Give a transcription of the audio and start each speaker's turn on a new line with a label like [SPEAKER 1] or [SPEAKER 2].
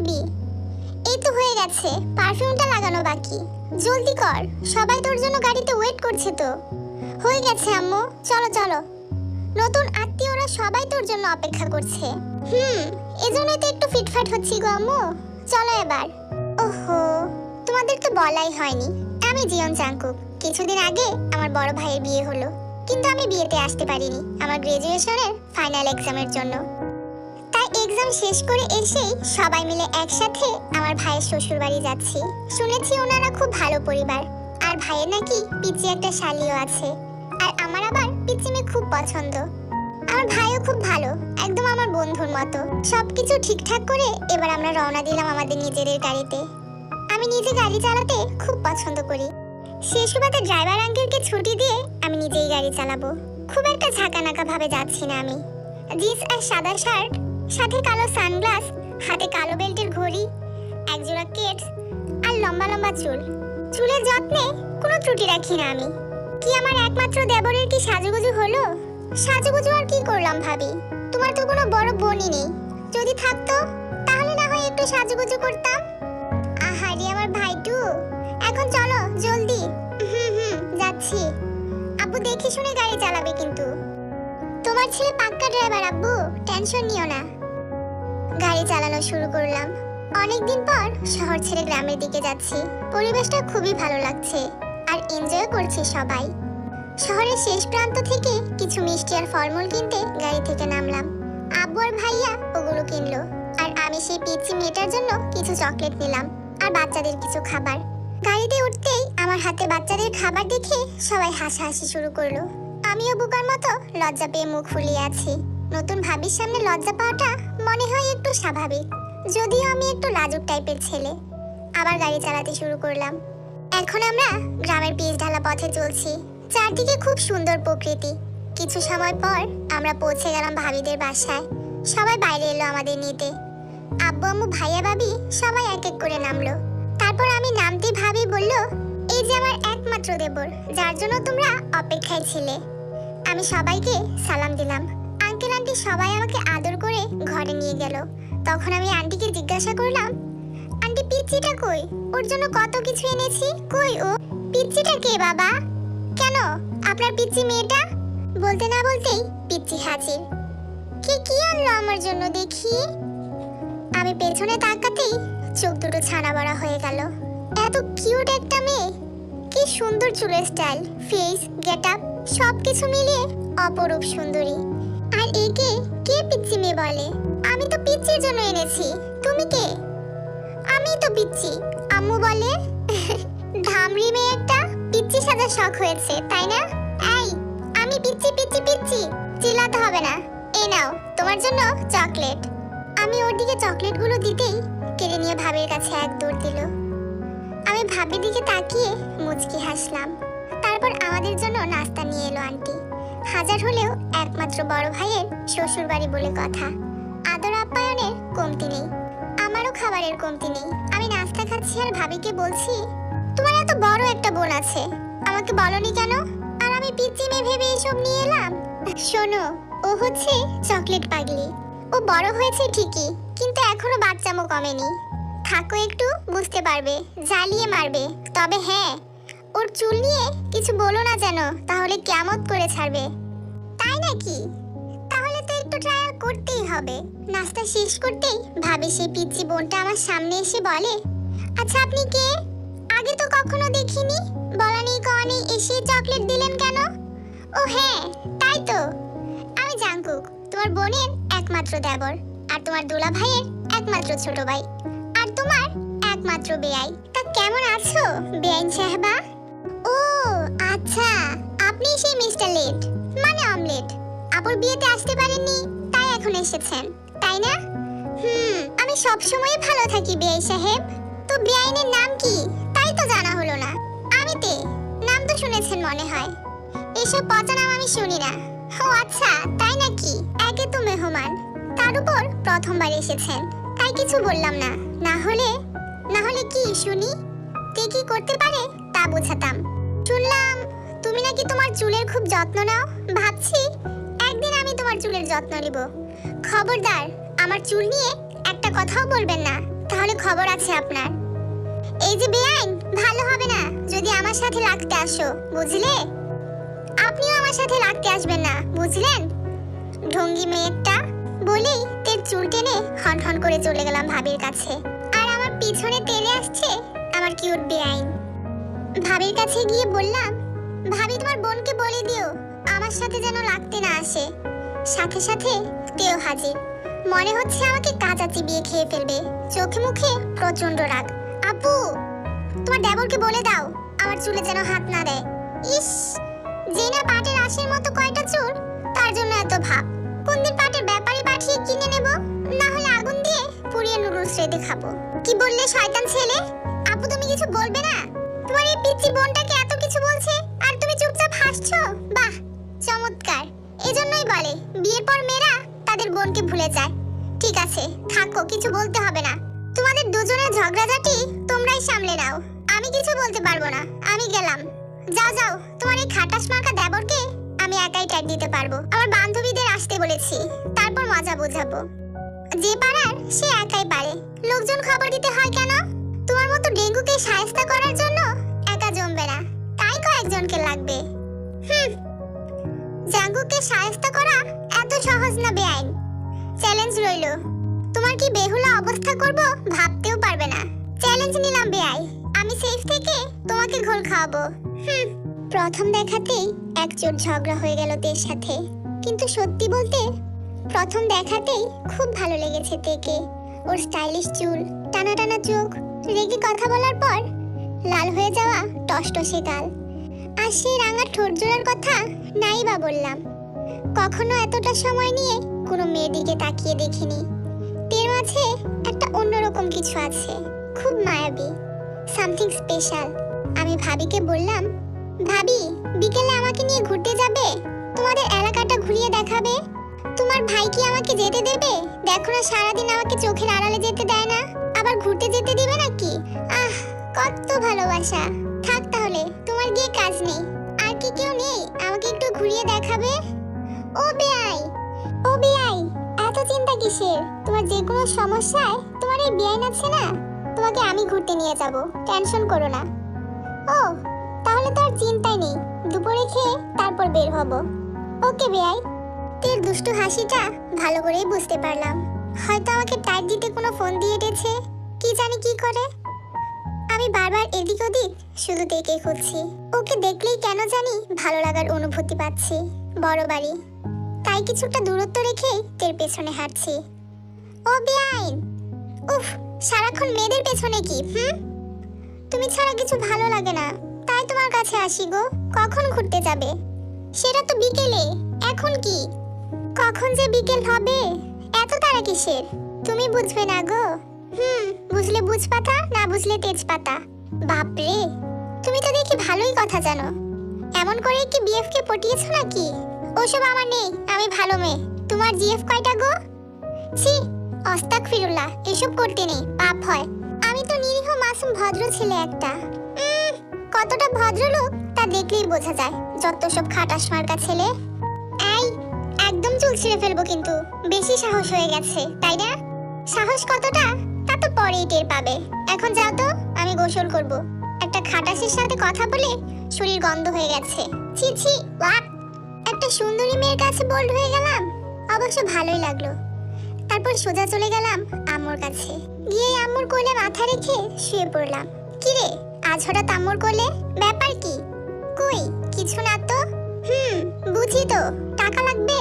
[SPEAKER 1] দিবি? এই তো হয়ে গেছে, পারফিউমটা লাগানো বাকি। জলদি কর, সবাই তোর জন্য গাড়িতে ওয়েট করছে তো। হয়ে গেছে আম্মু, চলো চলো। নতুন আত্মীয়রা সবাই তোর জন্য অপেক্ষা করছে। এজন্যই তো একটু ফিটফাট হচ্ছি গো আম্মু। চলো এবার। ওহো, তোমাদের তো বলাই হয়নি, আমি জিয়ন জাংকুক। কিছুদিন আগে আমার বড় ভাইয়ের বিয়ে হলো, কিন্তু আমি বিয়েতে আসতে পারিনি আমার গ্রাজুয়েশনের ফাইনাল এক্সামের জন্য। তাই এক্সাম শেষ করে এসেই সবাই মিলে একসাথে আমার ভাইয়ের শ্বশুর বাড়ি যাচ্ছি। শুনেছি ওনারা খুব ভালো পরিবার, আর ভাইয়ের নাকি পিচি একটা শালিও আছে। আর আমার আবার পিচি মেয়ে খুব পছন্দ। আমার ভাইও খুব ভালো, একদম আমার বন্ধুর মতো। সবকিছু ঠিকঠাক করে এবার আমরা রওনা দিলাম আমাদের নিজেদের গাড়িতে। আমি নিজে গাড়ি চালাতে খুব পছন্দ করি। সেই সুবাদে ড্রাইভার আঙ্কেলকে ছুটি দিয়ে আমি নিজেই গাড়ি চালাবো। খুব একটা ঝাঁকানাকা ভাবে যাচ্ছি না আমি। জিন্স আর সাদা শার্ট, সাথে কালো সানগ্লাস, হাতে কালো বেল্টের ঘড়ি, একজোড়া কেটস আর লম্বা লম্বা চুল। চুলের যত্নে কোনো ত্রুটি রাখি না আমি। কি আমার একমাত্র দেবরের কি সাজুগুজু হলো? সাজুগুজু আর কি করলাম ভাবি? তোমার তো কোনো বড় বোনই নেই, যদি থাকতো তাহলে না হয় একটু সাজুগুজু করতাম। আহারে আমার ভাইটু, এখন চলো জলদি। যাচ্ছি। আব্বু দেখে শুনে গাড়ি চালাবে কিন্তু। তোমার ছেলে পাক্কা ড্রাইভার আব্বু, টেনশন নিও না। গাড়ি চালানো শুরু করলাম। অনেকদিন পর শহর ছেড়ে গ্রামের দিকে যাচ্ছি। পরিবেশটা খুবই ভালো লাগছে আর এনজয় করছে সবাই। শহরের শেষ প্রান্ত থেকে কিছু মিষ্টি আর ফলমূল কিনতে গাড়ি থেকে নামলাম। আব্বু আর ভাইয়া ওগুলো কিনলো, আর আমি সেই পিচ্চি মেয়েটার জন্য কিছু চকলেট নিলাম আর বাচ্চাদের কিছু খাবার। গাড়িতে উঠতেই আমার হাতে বাচ্চাদের খাবার দেখে সবাই হাসাহাসি শুরু করলো। আমিও বোকার মতো লজ্জা পেয়ে মুখ ফুলিয়ে আছি। নতুন ভাবির সামনে লজ্জা পাওয়াটা মনে হয় একটু স্বাভাবিক, যদিও আমি একটু লাজুক টাইপের ছেলে। আবার গাড়ি চালাতে শুরু করলাম। এখন আমরা গ্রামের পিচ ঢালা পথে চলছি। চারদিকে খুব সুন্দর প্রকৃতি। কিছু সময় পর আমরা পৌঁছে গেলাম ভাবিদের বাসায়। সবাই বাইরে এলো আমাদের নিতে। আব্বু আম্মু ভাইয়া ভাবি সবাই এক এক করে নামলো। তারপর আমি নামতে ভাবি বলল, এই যে আমার একমাত্র দেবর, যার জন্য তোমরা অপেক্ষায় ছিলে। আমি সবাইকে সালাম দিলাম। আঙ্কেল আন্টি সবাই আমাকে আদর করে ঘরে নিয়ে গেল। তখন আমি আন্টিকে জিজ্ঞাসা করলাম, আন্টি পিচ্চিটা কই? ওর জন্য কত কিছু এনেছি, কই ও? পিচ্চিটা কে বাবা? কেন, আপনার পিচ্চি মেয়েটা? বলতে না বলতেই পিচ্চি হাজির। কে কি আনলো আমার জন্য দেখি? আমি পেছনে তাকাতেই চোখ দুটো ছানা বড়া হয়ে গেল। এত কিউট একটা মেয়ে, কি সুন্দর চুলের স্টাইল, ফেস, গেটআপ সবকিছু মিলিয়ে অপরূপ সুন্দরী। আর একে কে পিচ্চি মেয়ে বলে? আমি তো পিচ্চির জন্য এনেছি। তুমি কে? আমি তো পিচ্চি, আম্মু বলে। ধামরি মেয়ে একটা, পিচ্চি সাজার শখ হয়েছে তাই না? এই, আমি পিচ্চি পিচ্চি পিচ্চি চিল্লাতে হবে না। এই নাও তোমার জন্য চকলেট। আমি ওর দিকে চকলেটগুলো দিতেই কেড়ে নিয়ে ভাবির কাছে এক দৌড় দিল। আমি ভাবির দিকে তাকিয়ে মুচকি হাসলাম। তারপর আমাদের জন্য নাস্তা নিয়ে এলো আন্টি। হাজার হলেও একমাত্র বড় ভাইয়ের শ্বশুর বাড়ি বলে কথা, আদর আপ্যায়নের কমতি নেই। আমারও খাবারের কমতি নেই। আমি নাস্তা খাচ্ছি আর ভাবিকে বলছি, তোমার এত বড় একটা বোন আছে, আমাকে বলনি কেন? আর আমি পিচ্চি মেয়ে ভেবে এসব নিয়ে এলাম। শোনো, ও হচ্ছে চকলেট পাগলি। ও বড় হয়েছে ঠিকই, কিন্তু এখনো বাচ্চামো কমেনি। থাকো একটু, বুঝতে পারবে, জ্বালিয়ে মারবে। তবে হ্যাঁ, ওর চুল নিয়ে কিছু বলো না যেন, তাহলে কিয়ামত করে ছাড়বে। তাই নাকি? তাহলে তো একটু ট্রায়াল করতেই হবে। নাস্তা শেষ করতেই ভাবি সেই পিচ্চি বোনটা আমার সামনে এসে বলে, আচ্ছা আপনি কে? আগে তো কখনো দেখিনি, বলা নেই কওয়া নেই এসে চকলেট দিলেন কেন? ও হ্যাঁ, তাই তো, আমি জাংকুক, তোমার বোনের একমাত্র দেবর, আর তোমার দুলা ভাইয়ের একমাত্র ছোট ভাই, আর তোমার একমাত্র বেয়াই। তা কেমন আছো বেআইন সাহেবা? ও আচ্ছা, আপনি সেই মিস্টার লেট, মানে অমলেট। আপুর বিয়েতে আসতে পারেননি, তাই এখন এসেছেন, তাই না? আমি সবসময় ভালো থাকি বেআই সাহেব। তো বেআইনের নাম কি, তাই তো জানা হলো না। আমিতে, নাম তো শুনেছেন মনে হয়। এসব পচা নাম আমি শুনি না। ও আচ্ছা, তাই নাকি? একে তো মেহমান, তার উপর প্রথমবার এসেছেন, তাই কিছু বললাম না। না হলে কি শুনি, কে কি করতে পারে তা বোঝাতাম। শুনলাম তুমি নাকি তোমার চুলের খুব যত্ন নাও। ভাবছি একদিন আমি তোমার চুলের যত্ন নিব। খবরদার আমার চুল নিয়ে একটা কথাও বলবেন না, তাহলে খবর আছে আপনার। এই যে বেআইন, ভালো হবে না যদি আমার সাথে লাগতে আসো, বুঝলে? আপনিও আমার সাথে লাগতে আসবেন না, বুঝলেন? ঢঙ্গি মেয়েটা বলেই তের চুল টেনে হন করে চলে গেলাম ভাবির কাছে। আর আমার পিছনে তেলে আসছে আমার কিউট বেআইন। ভাবির কাছে গিয়ে বললাম, ভাবি তোমার বোনকে বলে দিও আমার সাথে যেন লাগতে না আসে। সাথে সাথে তেও হাজির। মনে হচ্ছে আমাকে কাঁচা চিবিয়ে খেয়ে ফেলবে। চোখে মুখে প্রচন্ড রাগ। আপু, তোমার দেবরকে বলে দাও আমার চুলে যেন হাত না দেয়। ইস, যে না পাটের আশের মতো কয়টা চুল, তার জন্য এত ভাব। কোন দিন পাটের ব্যাপারে পাঠিয়ে কিনে নেব, না হলে আগুন দিয়ে পুড়িয়ে নুডলস রেঁধে খাবো। কি বললে শয়তান ছেলে? আপু তুমি কিছু বলবে না? তোমার এই পিচ্চি বোনটাকে এত কিছু বলছে আর তুমি চুপচাপ হাসছো? বাহ, চমৎকার। এজন্যই বলে বিয়ের পর মেয়েরা তাদের বোনকে ভুলে যায়। ঠিক আছে, থাকো, কিছু বলতে হবে না। তোমাদের দুজনের ঝগড়াঝাটি তোমরাই সামলে নাও, আমি কিছু বলতে পারবো না। আমি গেলাম। যাও যাও, তোমার এই খাটাস মার্কা দেবরকে আমি একাই ট্যাগ দিতে পারবো। আমার বান্ধবীদের আসতে বলেছি, তারপর মজা বোঝাবো। যে পারার সে একাই পারে, লোকজন খবর দিতে হয় কেন? তোমার মতো ডেঙ্গুকে শায়েস্তা করার জন্য একা জমবে না, তাই কয়েকজনকে লাগবে। জাঙ্গুকে শায়েস্তা করা এত সহজ না বেআইন। চ্যালেঞ্জ রইলো। তোমার কি বেহুলা অবস্থা করব ভাবতেও পারবে না। চ্যালেঞ্জ নিলাম বেআই, আমি সেফ থেকে তোমাকে ঘোল খাওয়াবো। প্রথম দেখাতেই একজোট ঝগড়া হয়ে গেল তের সাথে। কিন্তু সত্যি বলতে প্রথম দেখাতেই খুব ভালো লেগেছে তেকে। ওর স্টাইলিশ চুল, টানা টানা চোখ, রেগে কথা বলার পর লাল হয়ে যাওয়া টসটসে গাল, আর সেই রাঙা ঠোঁট জোড়ার কথা নাই বা বললাম। কখনো এতটা সময় নিয়ে কোনো মেয়ের দিকে তাকিয়ে দেখিনি। তের মাঝে একটা অন্যরকম কিছু আছে, খুব মায়াবী, সামথিং স্পেশাল। আমি ভাবিকে বললাম, ভাবি বিকেলে আমাকে নিয়ে ঘুরতে যাবে? তোমাদের এলাকাটা ঘুরিয়ে দেখাবে। তোমার ভাই কি আমাকে যেতে দেবে? দেখো না সারাদিন আমাকে চোখের আড়ালে যেতে দেয় না, আবার ঘুরতে যেতে দিবে নাকি? আহ, কত ভালোবাসা। থাক তাহলে, তোমার গিয়ে কাজ নেই। আর কি কেউ নেই আমাকে একটু ঘুরিয়ে দেখাবে? ও বেআই, ও বেআই, এত চিন্তা কিসের? তোমার যে কোনো সমস্যায় তোমার এই বেআইন আছে না, তোমাকে আমি ঘুরতে নিয়ে যাব, টেনশন করো না। ও, তাহলে তো আর চিন্তাই নেই, দুপুরে খেয়ে তারপর বের হব। ওকে বেআই। তের দুষ্টু হাসিটা ভালো করেই বুঝতে পারলাম। হয়তো আমাকে টাইট দিতে কোনো ফোন দিয়ে এটেছে, কি জানি কি করে। আমি বারবার এদিক ওদিক শুধু তেকে খুঁজছি। ওকে দেখলেই কেন জানি ভালো লাগার অনুভূতি পাচ্ছি। বড় বাড়ি, তাই কিছুটা দূরত্ব রেখে তের পেছনে হাঁটছি। ও বেআইন, উফ, সারাক্ষণ মেয়েদের পেছনে কি? তুমি ছাড়া কিছু ভালো লাগে না, তাই তোমার কাছে আসি গো। কখন ঘুরতে যাবে? সেটা তো বিকেলে, এখন কি? কখন যে বিকেল হবে, এত তাড়া কিসের? তুমি বুঝবে না গো। বুঝলে বুঝপাতা, না বুঝলে তেজপাতা। বাপরে, তুমি তো দেখি ভালোই কথা জানো। এমন করে কি বিএফ কে পটিয়েছো নাকি? ওসব আমার নেই, আমি ভালো মেয়ে। তোমার জিএফ কয়টা গো? ছি, আস্তাগফিরুল্লাহ, এসব করতে নেই, পাপ হয়। আমি তো নিরীহ মাসুম ভদ্র ছেলে একটা। কতটা ভদ্রলোক তা দেখলেই বোঝা যায়, যত সব খাটাস মার্কা ছেলে। এই, একদম চুল ছিঁড়ে ফেলবো কিন্তু, বেশি সাহস হয়ে গেছে, তাই না? সাহস কতটা তা তো পরেই টের পাবে। এখন যাও তো, আমি গোসল করব। একটা খাটাসের সাথে কথা বলে শরীর গন্ধ হয়ে গেছে। ছি ছি, ওয়াক। একটা সুন্দরী মেয়ের কাছে বোল্ড হয়ে গেলাম, অবশ্য ভালোই লাগলো। তারপর সোজা চলে গেলাম আম্মুর কাছে। গিয়ে আম্মুর কোলে মাথা রেখে শুয়ে পড়লাম। কি রে, আজ হঠাৎ আম্মুর কোলে? ব্যাপার কি? কই কিছু না তো। বুঝি তো, টাকা লাগবে।